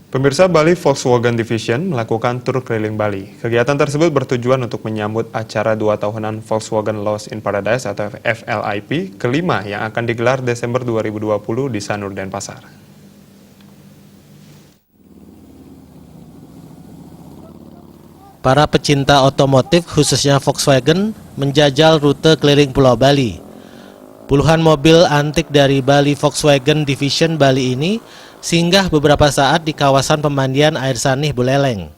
Pemirsa, Bali Volkswagen Division melakukan tur keliling Bali. Kegiatan tersebut bertujuan untuk menyambut acara 2 tahunan Volkswagen Lost in Paradise atau FLIP kelima yang akan digelar Desember 2020 di Sanur, Denpasar. Para pecinta otomotif khususnya Volkswagen menjajal rute keliling Pulau Bali. Puluhan mobil antik dari Bali Volkswagen Division Bali ini singgah beberapa saat di kawasan pemandian air sanih Buleleng.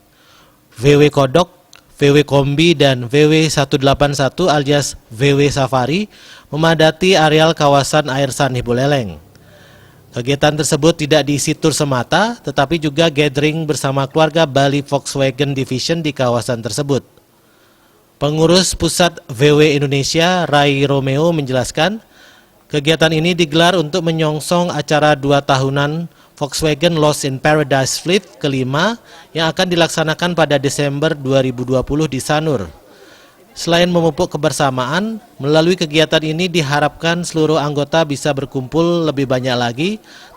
VW Kodok, VW Kombi, dan VW 181 alias VW Safari memadati areal kawasan air sanih Buleleng. Kegiatan tersebut tidak diisi tur semata, tetapi juga gathering bersama keluarga Bali Volkswagen Division di kawasan tersebut. Pengurus Pusat VW Indonesia, Rai Romeo, menjelaskan, kegiatan ini digelar untuk menyongsong acara 2 tahunan Volkswagen Lost in Paradise Flip kelima yang akan dilaksanakan pada Desember 2020 di Sanur. Selain memupuk kebersamaan, melalui kegiatan ini diharapkan seluruh anggota bisa berkumpul lebih banyak lagi,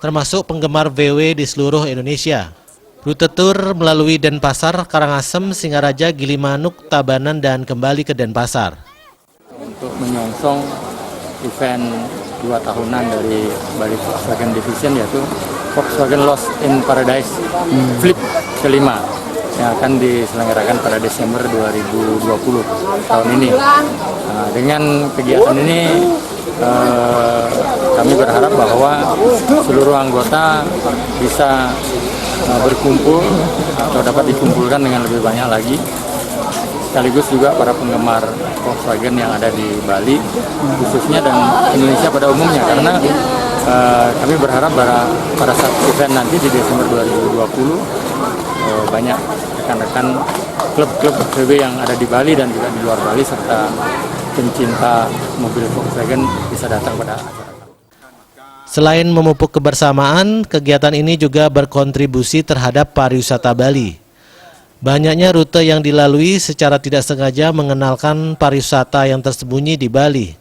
termasuk penggemar VW di seluruh Indonesia. Rute tur melalui Denpasar, Karangasem, Singaraja, Gilimanuk, Tabanan, dan kembali ke Denpasar. Untuk menyongsong event 2 tahunan dari Bali Volkswagen Division, yaitu Volkswagen Lost in Paradise Flip kelima yang akan diselenggarakan pada Desember 2020 tahun ini. Dengan kegiatan ini kami berharap bahwa seluruh anggota bisa berkumpul atau dapat dikumpulkan dengan lebih banyak lagi, sekaligus juga para penggemar Volkswagen yang ada di Bali khususnya dan Indonesia pada umumnya, karena kami berharap pada saat event nanti di Desember 2020 banyak rekan-rekan klub-klub VW yang ada di Bali dan juga di luar Bali serta pencinta mobil Volkswagen bisa datang pada acara. Selain memupuk kebersamaan, kegiatan ini juga berkontribusi terhadap pariwisata Bali. Banyaknya rute yang dilalui secara tidak sengaja mengenalkan pariwisata yang tersembunyi di Bali.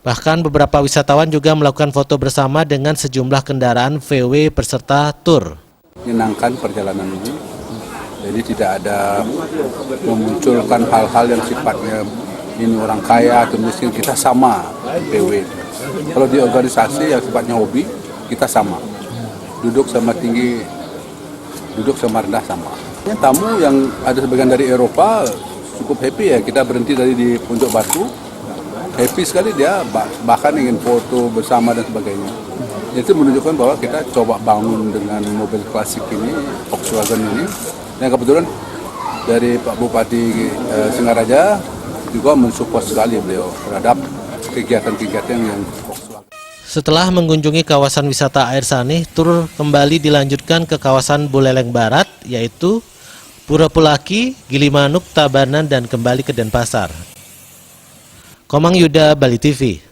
Bahkan beberapa wisatawan juga melakukan foto bersama dengan sejumlah kendaraan VW peserta tur. Menyenangkan perjalanan ini, jadi tidak ada memunculkan hal-hal yang sifatnya ini orang kaya atau miskin, kita sama VW. Kalau di organisasi yang sifatnya hobi, kita sama, duduk sama tinggi, duduk sama rendah sama. Tamu yang ada sebagian dari Eropa cukup happy ya, kita berhenti tadi di Puncak Batu, happy sekali dia, bahkan ingin foto bersama dan sebagainya. Itu menunjukkan bahwa kita coba bangun dengan mobil klasik ini, Volkswagen ini. Dan kebetulan dari Pak Bupati Singaraja juga mensupport sekali beliau terhadap kegiatan-kegiatan yang Volkswagen. Setelah mengunjungi kawasan wisata air sanih, tur kembali dilanjutkan ke kawasan Buleleng Barat, yaitu Pura Pulaki, Gilimanuk, Tabanan, dan kembali ke Denpasar. Komang Yuda, Bali TV.